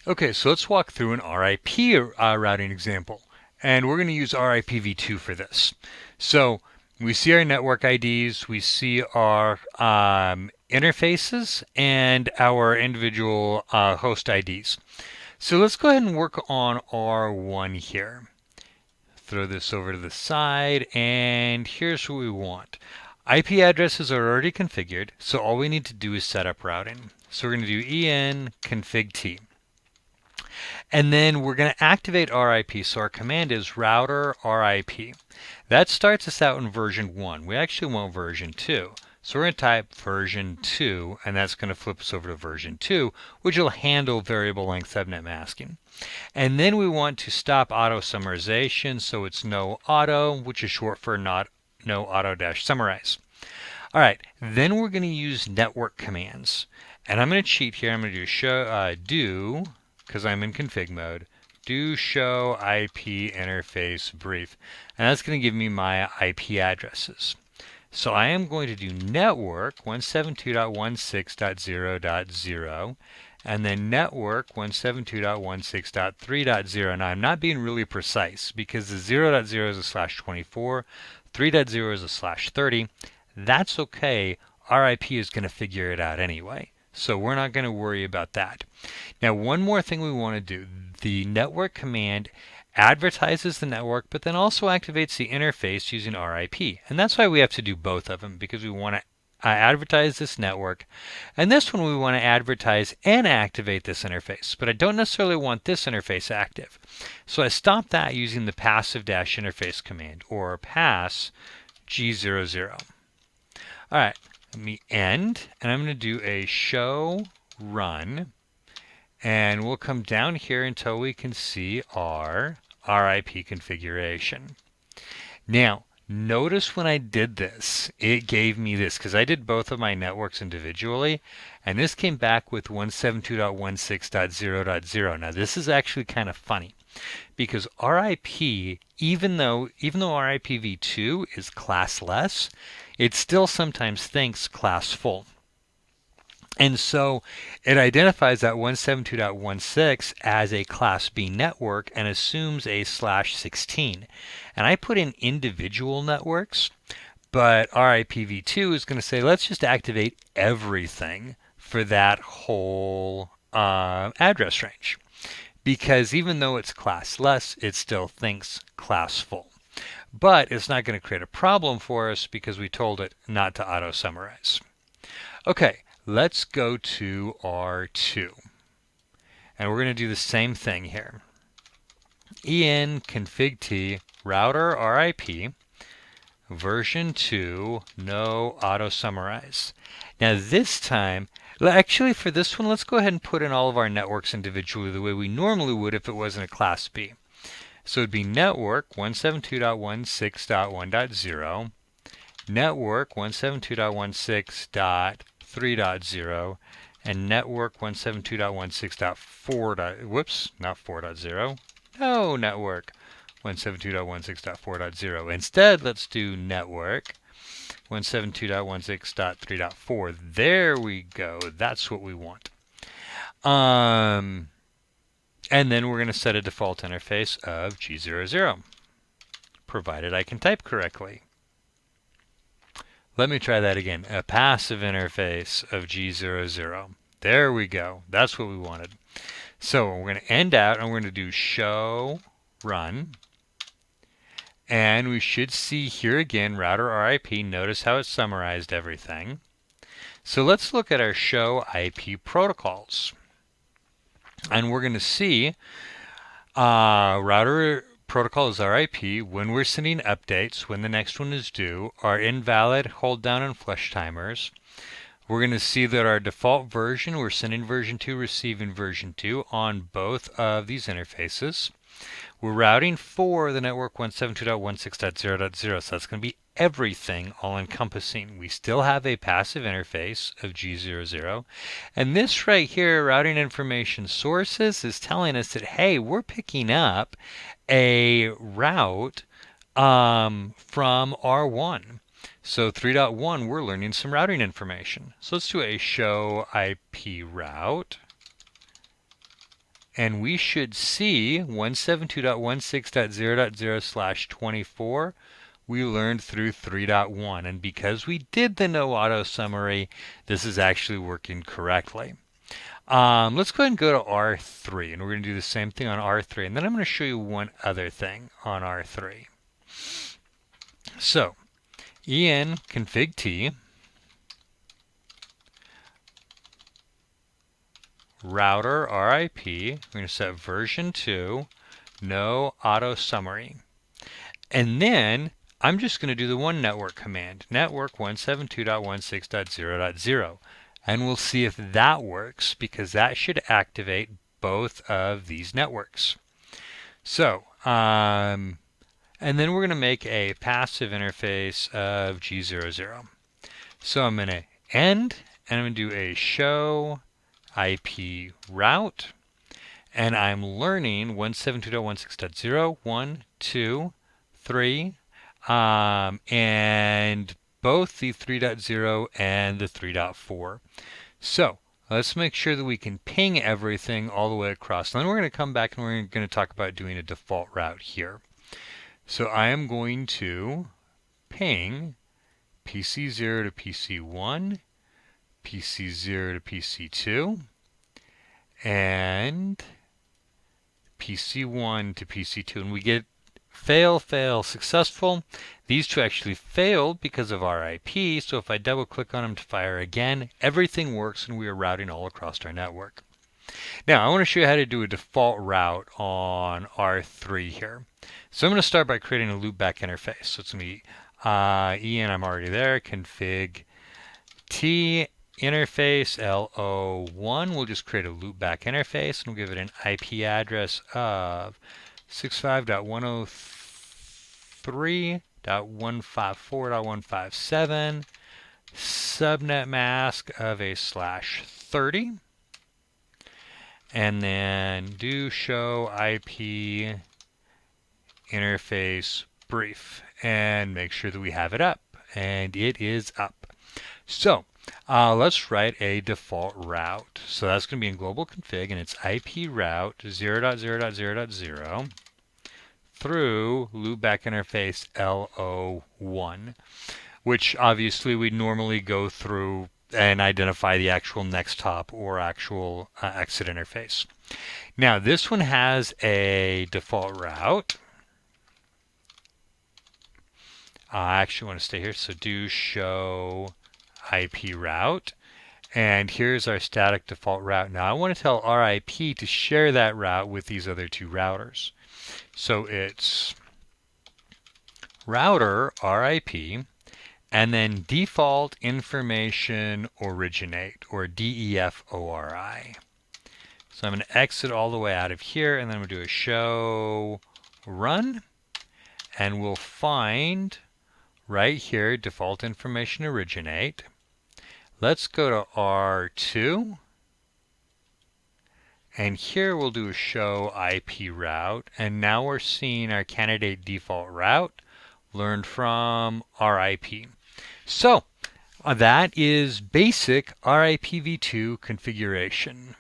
Okay, so let's walk through an RIP routing example. And we're going to use RIPv2 for this. So we see our network IDs, we see our interfaces, and our individual host IDs. So let's go ahead and work on R1 here. Throw this over to the side, and here's what we want. IP addresses are already configured, so all we need to do is set up routing. So we're going to do en config t. And then we're going to activate RIP. So our command is router RIP. That starts us out in version 1. We actually want version 2. So we're going to type version 2, and that's going to flip us over to version 2, which will handle variable length subnet masking. And then we want to stop auto summarization, so it's no auto, which is short for no auto-summarize. All right, then we're going to use network commands. And I'm going to cheat here. I'm going to do show because I'm in config mode, do show IP interface brief. And that's going to give me my IP addresses. So I am going to do network 172.16.0.0 and then network 172.16.3.0. Now I'm not being really precise because the 0.0 is a /24, 3.0 is a /30. That's okay. RIP is going to figure it out anyway. So we're not going to worry about that. Now, one more thing we want to do. The network command advertises the network, but then also activates the interface using RIP. And that's why we have to do both of them, because we want to advertise this network. And this one we want to advertise and activate this interface. But I don't necessarily want this interface active. So I stop that using the passive-interface command, or pass G00. All right, let me end, and I'm going to do a show run, and we'll come down here until we can see our RIP configuration. Now, notice when I did this, it gave me this, because I did both of my networks individually, and this came back with 172.16.0.0. Now, this is actually kind of funny, because RIP, even though RIPv2 is classless, it still sometimes thinks class full. And so it identifies that 172.16 as a class B network and assumes a /16. And I put in individual networks, but RIPv2 is going to say, let's just activate everything for that whole address range. Because even though it's classless, it still thinks class full. But it's not going to create a problem for us because we told it not to auto-summarize. Okay, let's go to R2. And we're going to do the same thing here. En config t router RIP version 2 no auto-summarize. Now this time, actually for this one, let's go ahead and put in all of our networks individually the way we normally would if it wasn't a class B. So it'd be network 172.16.1.0, network 172.16.3.0, and network 172.16.4. Whoops, not 4.0. No, network 172.16.4.0. Instead, let's do network 172.16.3.4. There we go. That's what we want. And then we're going to set a default interface of G00, provided I can type correctly. Let me try that again. A passive interface of G00. There we go. That's what we wanted. So we're going to end out, and we're going to do show run. And we should see here again router RIP. Notice how it summarized everything. So let's look at our show IP protocols. And we're going to see router protocol is RIP, when we're sending updates, when the next one is due, our invalid, hold down, and flush timers. We're going to see that our default version, we're sending version 2, receiving version 2 on both of these interfaces. We're routing for the network 172.16.0.0, so that's going to be everything all-encompassing. We still have a passive interface of G00. And this right here, routing information sources, is telling us that, hey, we're picking up a route from R1. So 3.1, we're learning some routing information. So let's do a show IP route. and we should see 172.16.0.0/24. We learned through 3.1, and because we did the no auto summary, this is actually working correctly. Let's go ahead and go to R3, and we're going to do the same thing on R3, and then I'm going to show you one other thing on R3. So, en config t router RIP, we're going to set version 2, no auto summary. And then I'm just going to do the one network command, network 172.16.0.0. And we'll see if that works, because that should activate both of these networks. So, and then we're going to make a passive interface of G00. So I'm going to end, and I'm going to do a show IP route, and I'm learning 172.16.0, 1, 2, 3, and both the 3.0 and the 3.4. So let's make sure that we can ping everything all the way across. And then we're going to come back and we're going to talk about doing a default route here. So I am going to ping PC0 to PC1, PC0 to PC2, and PC1 to PC2, and we get fail, fail, successful. These two actually failed because of RIP, so if I double click on them to fire again, everything works and we are routing all across our network. Now I want to show you how to do a default route on R3 here. So I'm going to start by creating a loopback interface. So it's going to be en, I'm already there, config t interface LO1. We'll just create a loopback interface and we'll give it an IP address of 65.103.154.157, subnet mask of a /30, and then do show IP interface brief and make sure that we have it up, and it is up. So let's write a default route. So that's going to be in global config, and it's IP route 0.0.0.0 through loopback interface LO1, which obviously we normally go through and identify the actual next hop or actual exit interface. Now this one has a default route. I actually want to stay here, so do show IP route, and here's our static default route. Now I want to tell RIP to share that route with these other two routers. So it's router RIP and then default information originate, or DEFORI. So I'm going to exit all the way out of here, and then we'll do a show run, and we'll find right here default information originate. Let's go to R2, and here we'll do a show IP route, and now we're seeing our candidate default route learned from RIP. So that is basic RIPv2 configuration.